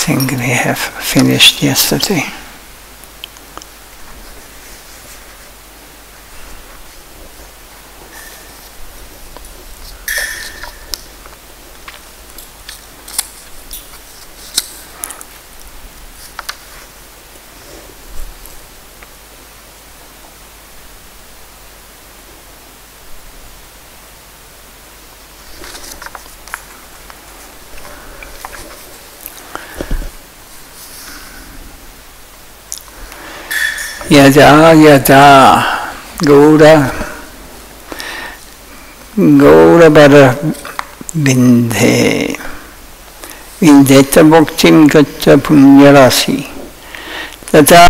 think we have finished yesterday. Yada yada Gaura bara Vindhe Vindeta Bhaktim Gata Punyarasi Tata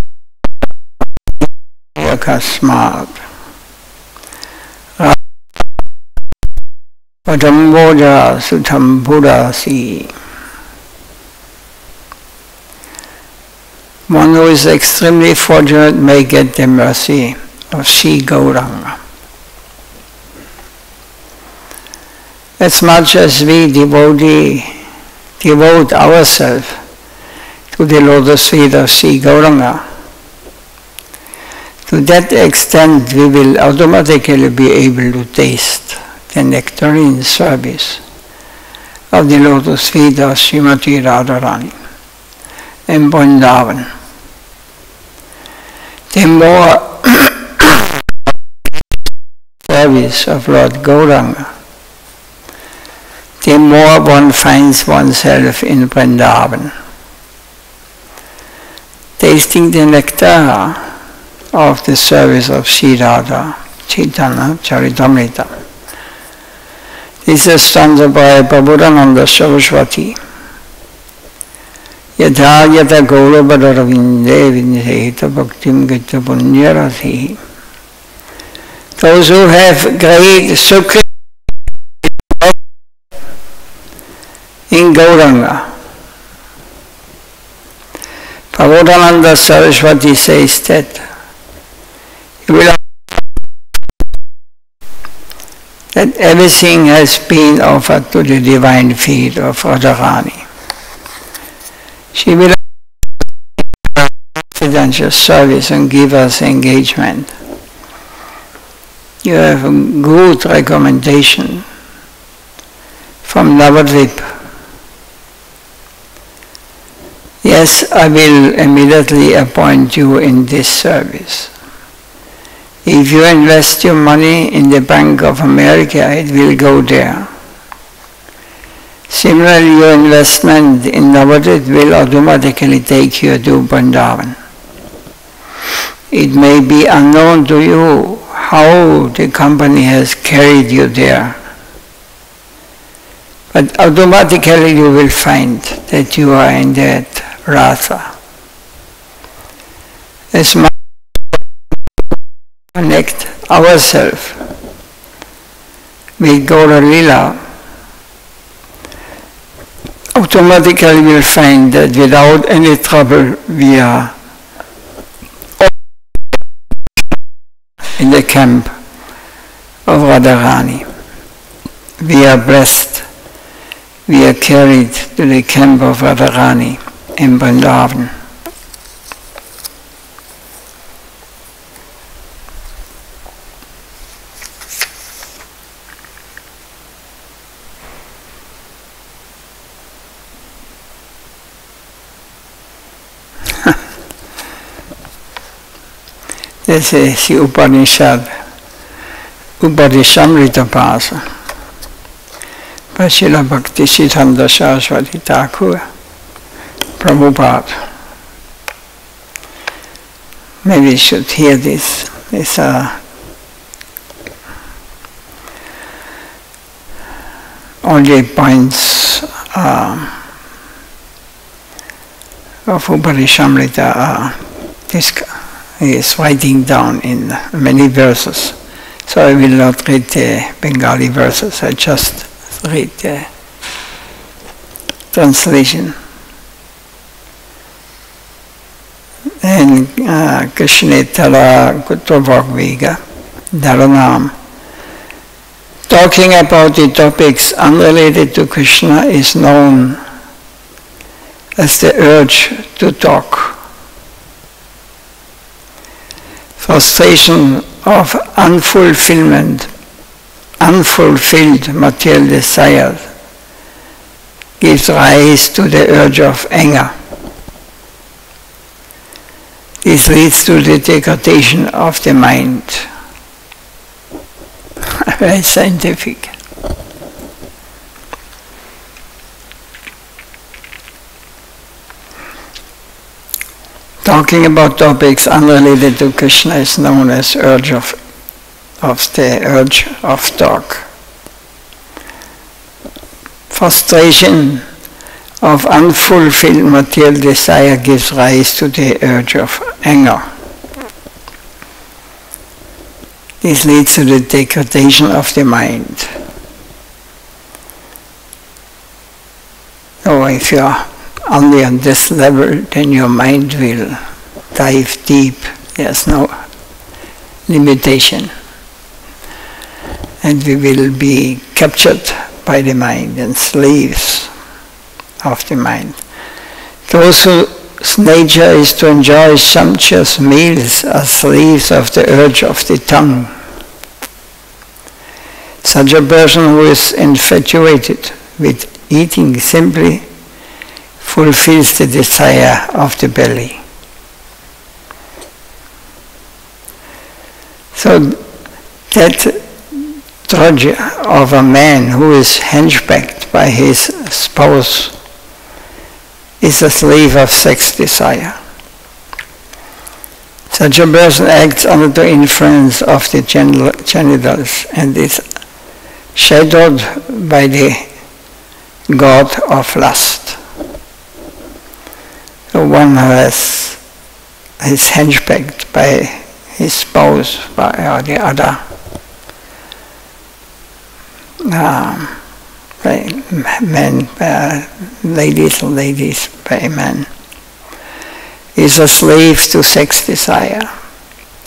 Yakasmad Padamboja Sutambudasi. One who is extremely fortunate may get the mercy of Sri Gauranga. As much as we devote ourselves to the lotus feet of Sri Gauranga, to that extent we will automatically be able to taste the nectarine service of the lotus feet of Srimati Radharani in Vrindavan. The more service of Lord Gauranga, the more one finds oneself in Vrindavan, tasting the nectar of the service of Sri Radha, Chaitanya Charitamrita. This is stanza by Prabhupada Saraswati. Yada yada Gaurabhadara Vinde Vindheta Bhaktim Gita Punyarasi. Those who have great sukha in Gauranga. Prabhupada Saraswati says that everything has been offered to the divine feet of Radharani. She will confidential service and give us engagement. You have a good recommendation from Navadvip. Yes, I will immediately appoint you in this service. If you invest your money in the Bank of America, it will go there. Similarly, your investment in Navadvip will automatically take you to Vrindavan. It may be unknown to you how the company has carried you there, but automatically you will find that you are in that Radha. As much as we connect ourselves with Gaura Lila, automatically we'll find that without any trouble we are in the camp of Radharani. We are blessed. We are carried to the camp of Radharani in Vrindavan. This is the Upanishad, Upadishamrita Pasa, by Srila Bhakti Siddhanta Saraswati Thakur, Prabhupada. Maybe you should hear this. It's only points of Upadishamrita he is writing down in many verses. So I will not read the Bengali verses, I just read the translation. And Krishnetala Kutravagviga Dharanam. Talking about the topics unrelated to Krishna is known as the urge to talk. Frustration of unfulfilled material desires gives rise to the urge of anger. This leads to the degradation of the mind. Very scientific. Talking about topics unrelated to Krishna is known as urge of talk. Frustration of unfulfilled material desire gives rise to the urge of anger. This leads to the degradation of the mind. So if you are only on this level, then your mind will dive deep. There's no limitation. And we will be captured by the mind and slaves of the mind. Those whose nature is to enjoy sumptuous meals are slaves of the urge of the tongue. Such a person who is infatuated with eating simply fulfills the desire of the belly. So that drudge of a man who is henchbacked by his spouse is a slave of sex desire. Such a person acts under the influence of the genitals and is shadowed by the god of lust. So one who is henchbacked by his spouse or the other by men, ladies by men, is a slave to sex desire.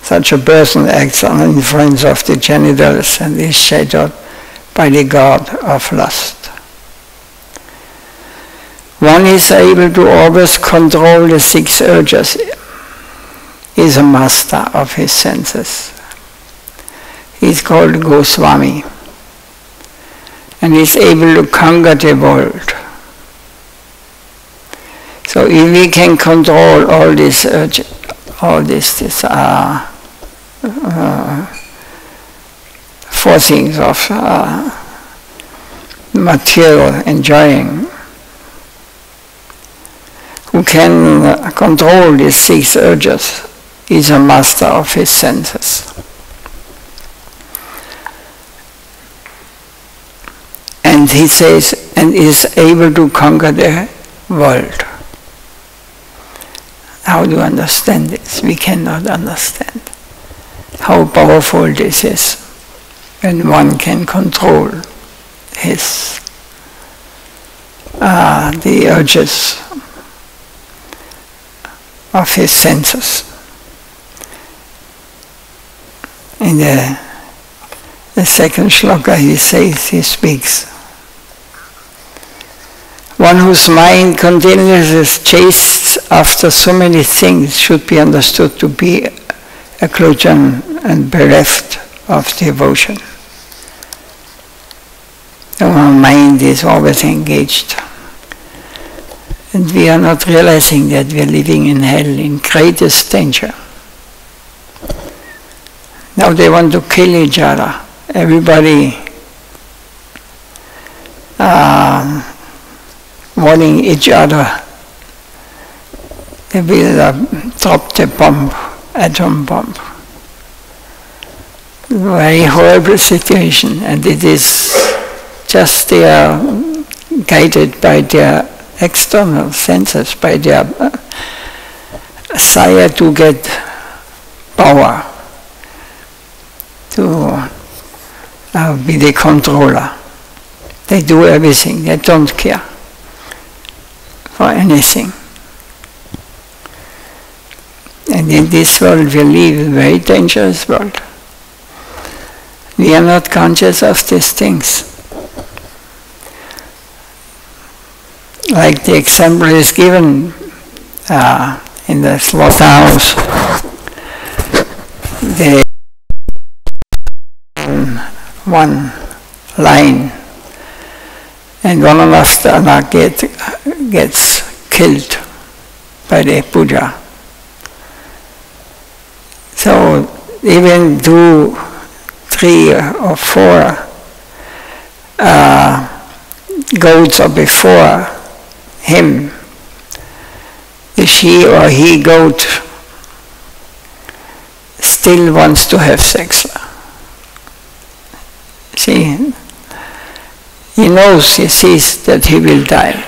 Such a person acts under influence of the genitals and is shadowed by the god of lust. One is able to always control the 6 urges, is a master of his senses. He is called Goswami, and is able to conquer the world. So if we can control all these urges, all these forcings of material enjoying, who can control these 6 urges is a master of his senses. And he says, and is able to conquer the world. How do you understand this? We cannot understand how powerful this is when one can control his the urges of his senses. In the second shloka he speaks, one whose mind continuously chases after so many things should be understood to be a kludjan and bereft of devotion. Our mind is always engaged. And we are not realizing that we are living in hell, in greatest danger. Now they want to kill each other. Everybody warning each other. They will drop the bomb, atom bomb. Very horrible situation, and it is just they are guided by their external senses, by their desire to get power, to be the controller. They do everything, they don't care for anything. And in this world we live, a very dangerous world. We are not conscious of these things. like the example is given in the slaughterhouse, they one line, and one after another gets killed by the puja. So even 2, 3 or 4 goats are before him, the she or he goat still wants to have sex. See, he knows, he sees that he will die,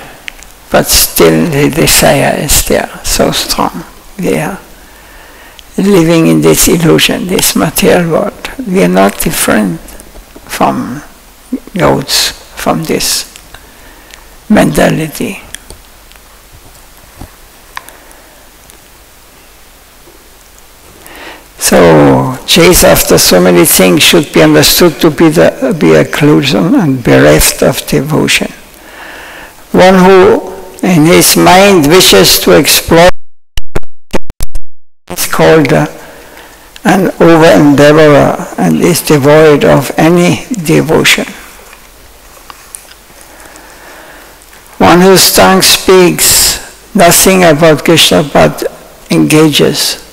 but still the desire is there, so strong. They are living in this illusion, this material world. We are not different from goats, from this mentality. So, chase after so many things should be understood to be a collusion and bereft of devotion. One who in his mind wishes to explore is called an over-endeavorer and is devoid of any devotion. One whose tongue speaks nothing about Krishna but engages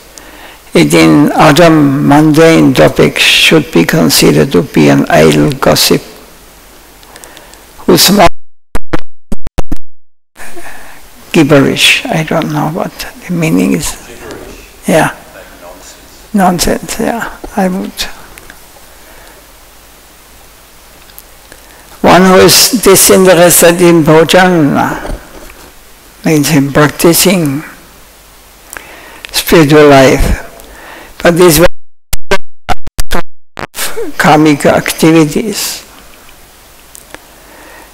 it in other mundane topics should be considered to be an idle gossip, whose mouth gibberish. I don't know what the meaning is. Gibberish. Yeah. Like nonsense. Nonsense, yeah. I would. One who is disinterested in bhojan means in practicing spiritual life. But these karmic activities,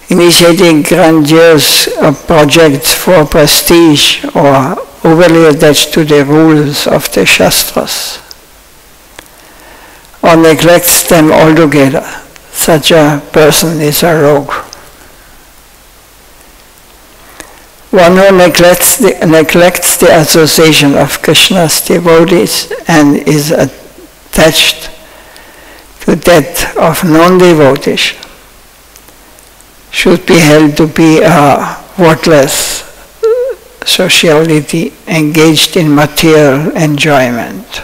initiating grandiose projects for prestige or overly attached to the rules of the Shastras, or neglects them altogether, such a person is a rogue. One who neglects the association of Krishna's devotees and is attached to that of non-devotees should be held to be a worthless sociality engaged in material enjoyment.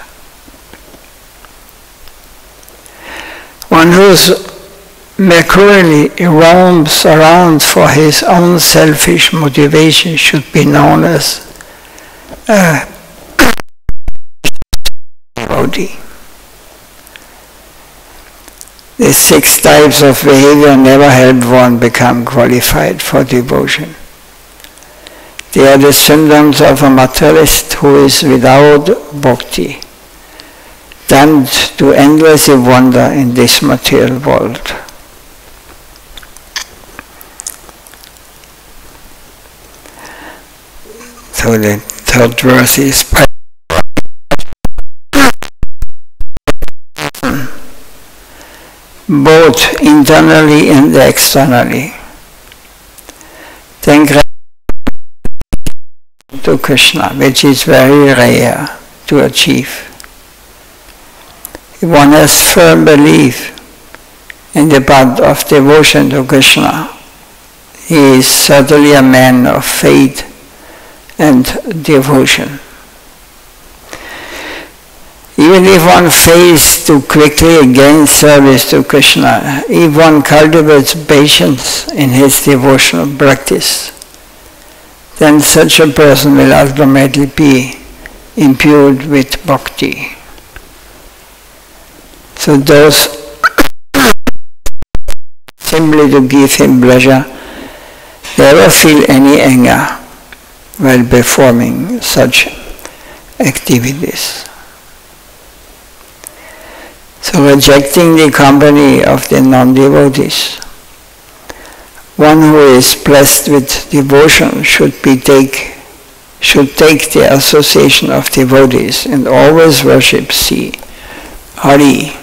One whose mercurily roams around for his own selfish motivation should be known as a devotee. These 6 types of behavior never help one become qualified for devotion. They are the symptoms of a materialist who is without bhakti, damned to endlessly wander in this material world. So the 3rd verse is both internally and externally. Then to Krishna, which is very rare to achieve. If one has firm belief in the path of devotion to Krishna, he is certainly a man of faith and devotion. Even if one fails to quickly gain service to Krishna, if one cultivates patience in his devotional practice, then such a person will ultimately be imbued with bhakti. So those simply to give him pleasure never feel any anger while performing such activities. So rejecting the company of the non-devotees, one who is blessed with devotion should take the association of devotees and always worship Hari.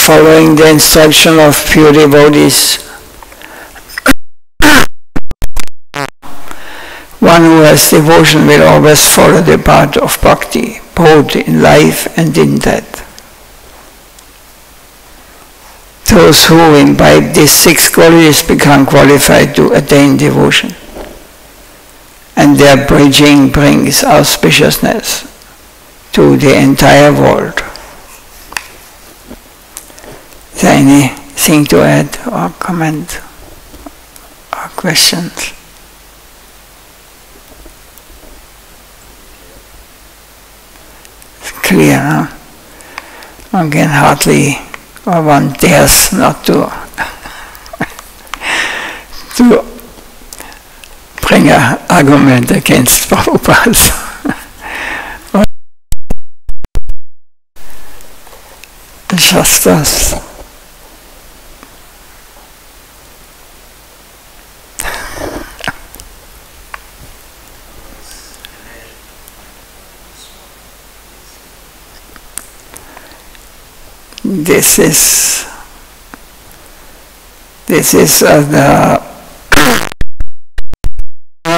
following the instruction of pure devotees. One who has devotion will always follow the path of Bhakti, both in life and in death. Those who imbibe these 6 qualities become qualified to attain devotion, and their preaching brings auspiciousness to the entire world. Is there anything to add or comment or questions? It's clear, huh? One can hardly, or one dares not to bring an argument against Prabhupada. Just us. This is the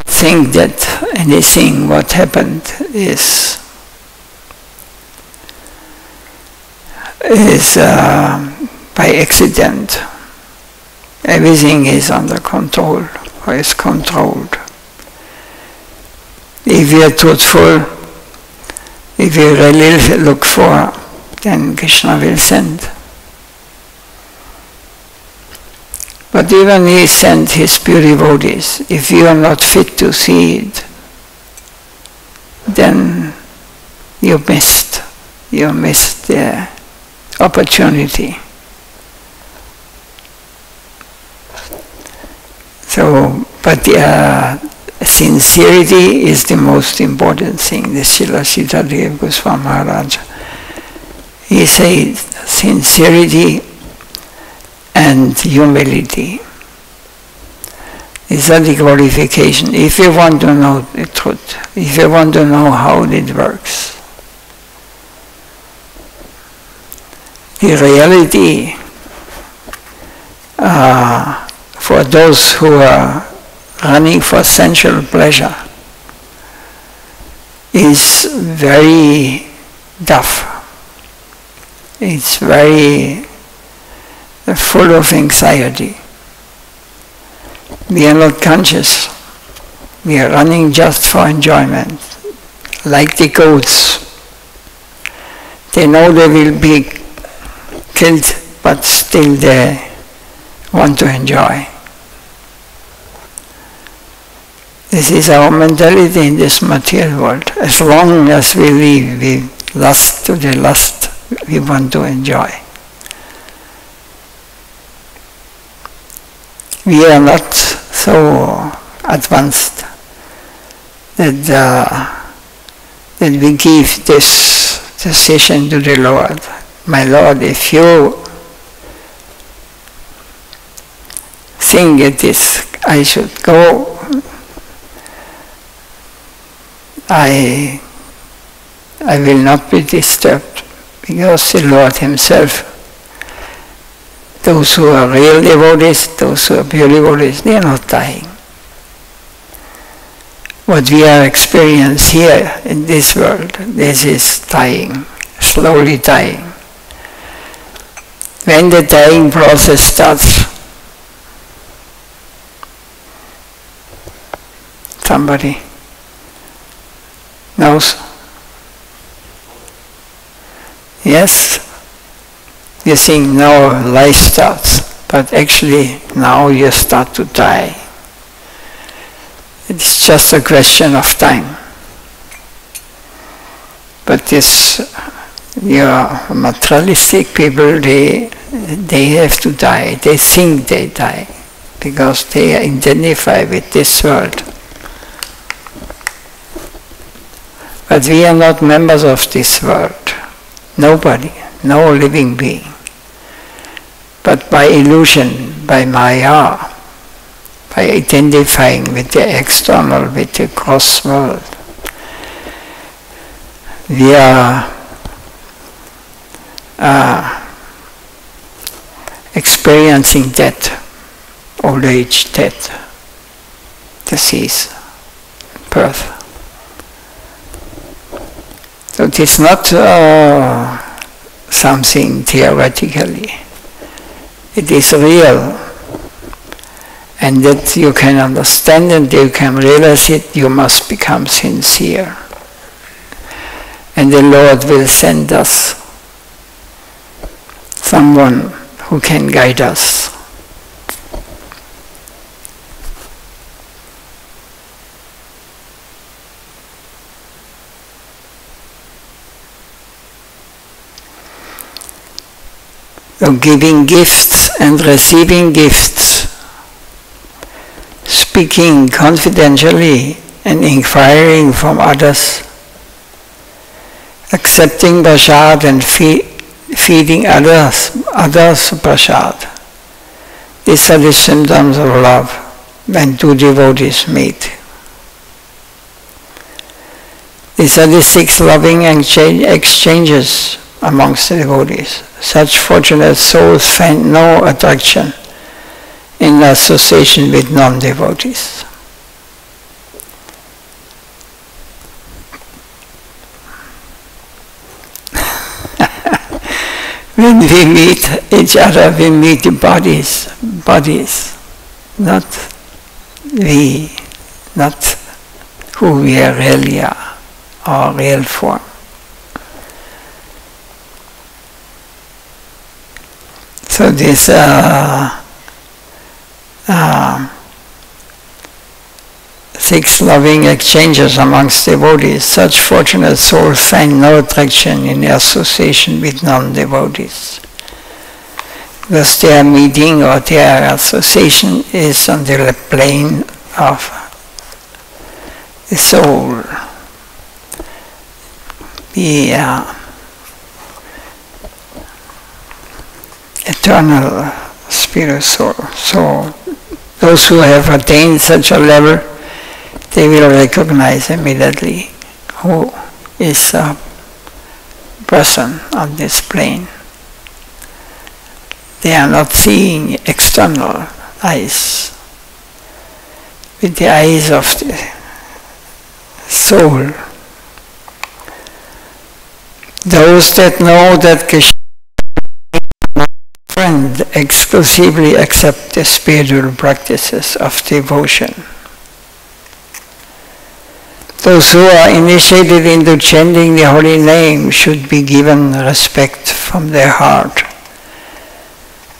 thing that anything what happened is by accident. Everything is under control, or is controlled. If we are truthful, if we really look for, then Krishna will send. But even he sent his pure devotees. If you are not fit to see it, then you missed the opportunity. So, but sincerity is the most important thing. The Srila Sitadev Goswami Maharaj, he said, sincerity and humility. These are the qualification. If you want to know the truth, if you want to know how it works, the reality for those who are running for sensual pleasure is very tough. It's very full of anxiety. We are not conscious. We are running just for enjoyment. Like the goats. They know they will be killed, but still they want to enjoy. This is our mentality in this material world. As long as we live, we lust to the lust, we want to enjoy. We are not so advanced that we give this decision to the Lord. My Lord, if you think it is, I should go, I will not be disturbed, because the Lord Himself, those who are real devotees, those who are pure devotees, they are not dying. What we are experiencing here in this world, this is dying, slowly dying. When the dying process starts, somebody knows? Yes? You think now life starts, but actually now you start to die. It's just a question of time. But this, your materialistic people, they have to die. They think they die because they identify with this world. But we are not members of this world. Nobody, no living being. But by illusion, by maya, by identifying with the external, with the gross world, we are experiencing death, old age, death, disease, birth. So it is not something theoretically. It is real. And that you can understand and you can realize it, you must become sincere. And the Lord will send us someone who can guide us. So giving gifts and receiving gifts, speaking confidentially and inquiring from others, accepting prasad and feeding others prasad. These are the symptoms of love when two devotees meet. These are the 6 loving exchanges amongst the devotees. Such fortunate souls find no attraction in association with non-devotees. When we meet each other, we meet the bodies, not we, not who we really are, our real form. So this 6 loving exchanges amongst devotees, such fortunate souls find no attraction in association with non-devotees. Because their meeting or their association is on the plane of the soul. The eternal spirit soul. So those who have attained such a level, they will recognize immediately who is a person on this plane. They are not seeing external eyes. With the eyes of the soul. Those that know that Krishna friend exclusively accept the spiritual practices of devotion. Those who are initiated into chanting the holy name should be given respect from their heart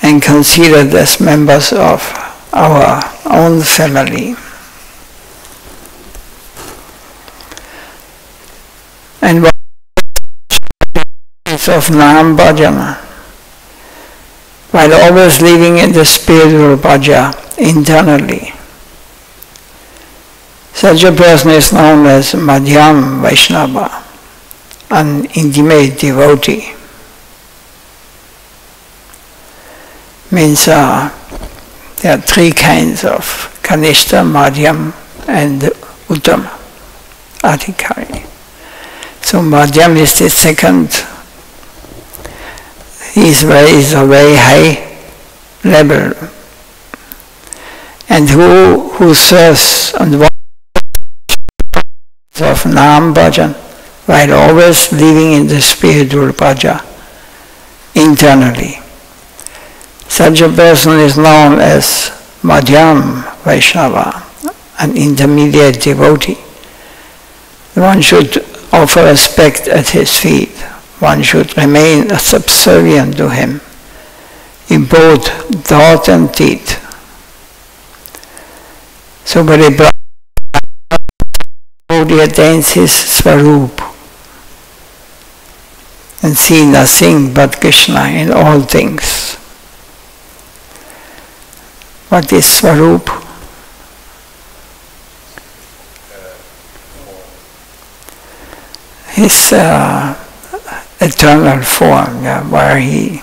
and considered as members of our own family. And one of Nam Bhajana, while always living in the spiritual bhaja internally. Such a person is known as Madhyam Vaishnava, an intimate devotee. Means there are 3 kinds of Kanishta, Madhyam and Uttam, Adhikari. So Madhyam is the second. He is a very high level, and who serves on the of Nam Bhajan, while always living in the spiritual bhaja internally. Such a person is known as Madhyam Vaishnava, an intermediate devotee. One should offer respect at his feet. One should remain subservient to him in both thought and deed. So when a devotee attains his Swarup and see nothing but Krishna in all things. What is Swarup? His eternal form, where he,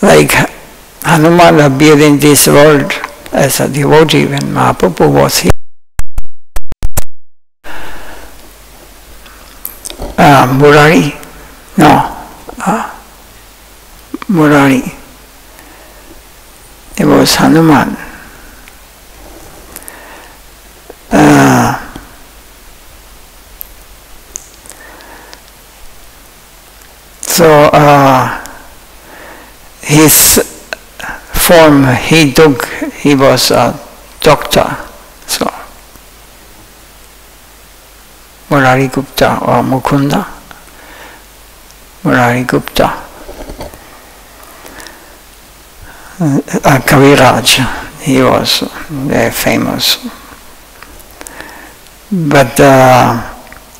like Hanuman appeared in this world as a devotee when Mahaprabhu was here. Murari, It was Hanuman. His form he took, he was a doctor. So, Murari Gupta or Mukunda. Murari Gupta. Kaviraj, he was very famous. But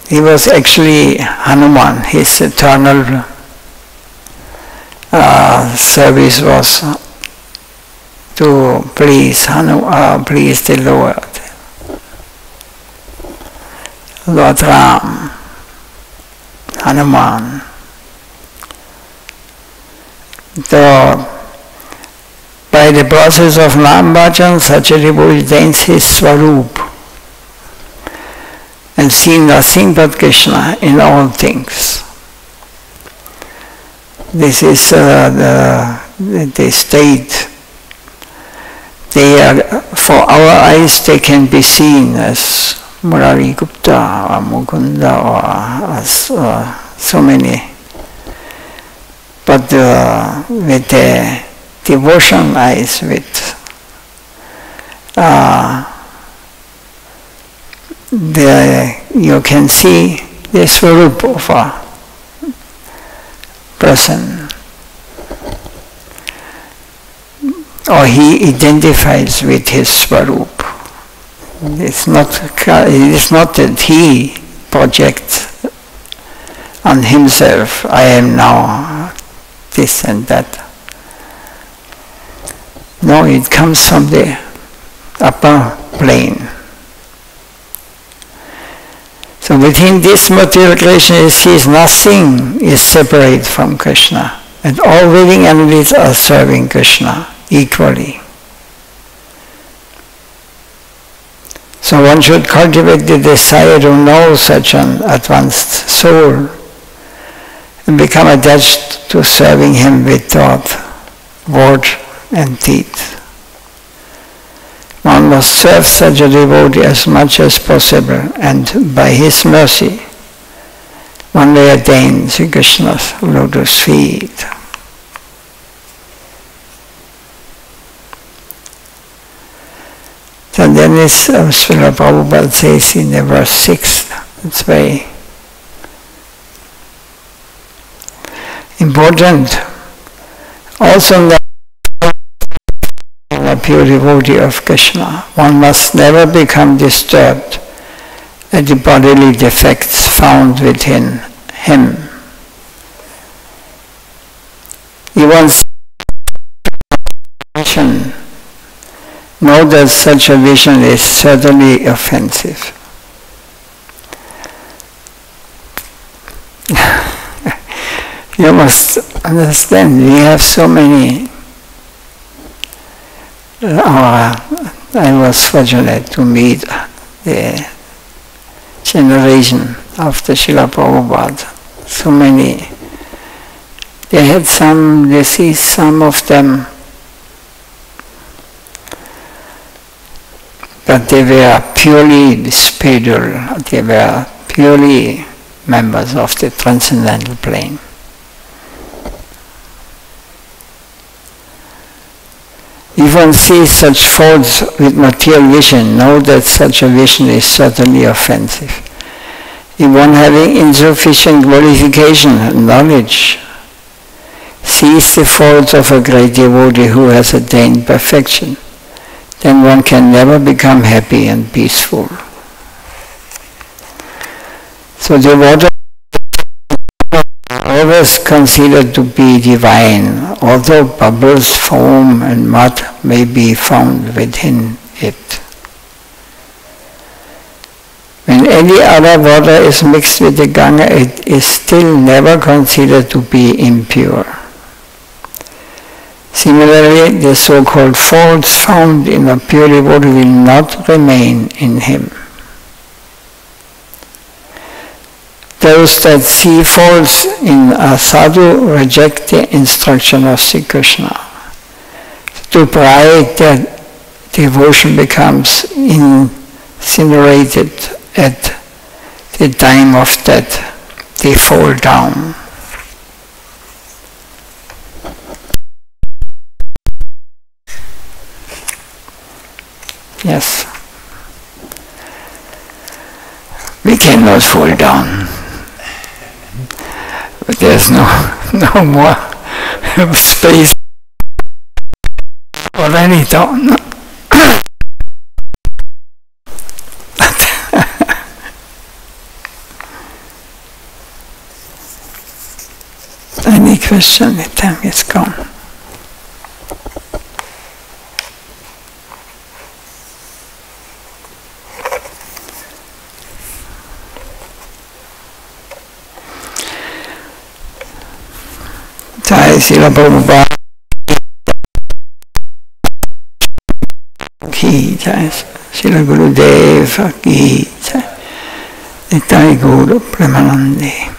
he was actually Hanuman. His eternal service was to please please the Lord. Lord Ram, Hanuman. So, by the process of Nam Bhajan, such a devotee attains his Swarup and see nothing but Krishna in all things. This is the state. They are, for our eyes, they can be seen as Murari Gupta or Mukunda or as so many. But with the devotion eyes, with you can see the Swarup of a person, or he identifies with his Swarup. It is not that he projects on himself, I am now this and that. No, it comes from the upper plane. So within this material creation, he sees nothing is separate from Krishna, and all living entities are serving Krishna equally. So one should cultivate the desire to know such an advanced soul and become attached to serving him with thought, word and deed. One must serve such a devotee as much as possible, and by his mercy one may attain Sri Krishna's lotus feet. So then this Srila Prabhupada says in the verse 6, it's very important. Also a pure devotee of Krishna, one must never become disturbed at the bodily defects found within him. He wants vision. Know that such a vision is certainly offensive. You must understand, we have so many. I was fortunate to meet the generation after Srila Prabhupada. So many. They had some disease, some of them, but they were purely spiritual. They were purely members of the transcendental plane. If one sees such faults with material vision, know that such a vision is certainly offensive. If one having insufficient qualification and knowledge sees the faults of a great devotee who has attained perfection, then one can never become happy and peaceful. So the water always considered to be divine, although bubbles, foam and mud may be found within it. When any other water is mixed with the Ganga, it is still never considered to be impure. Similarly, the so-called faults found in a pure devotee will not remain in him. Those that see faults in a sadhu reject the instruction of Sri Krishna. too bright that devotion becomes incinerated at the time of death. They fall down. Yes. We cannot fall down. But there's no more space for any thought. Any question? The time is gone. Jai Srila Prabhupada ki jai, Srila Gurudeva ki jai, Nitai Guru Premanande.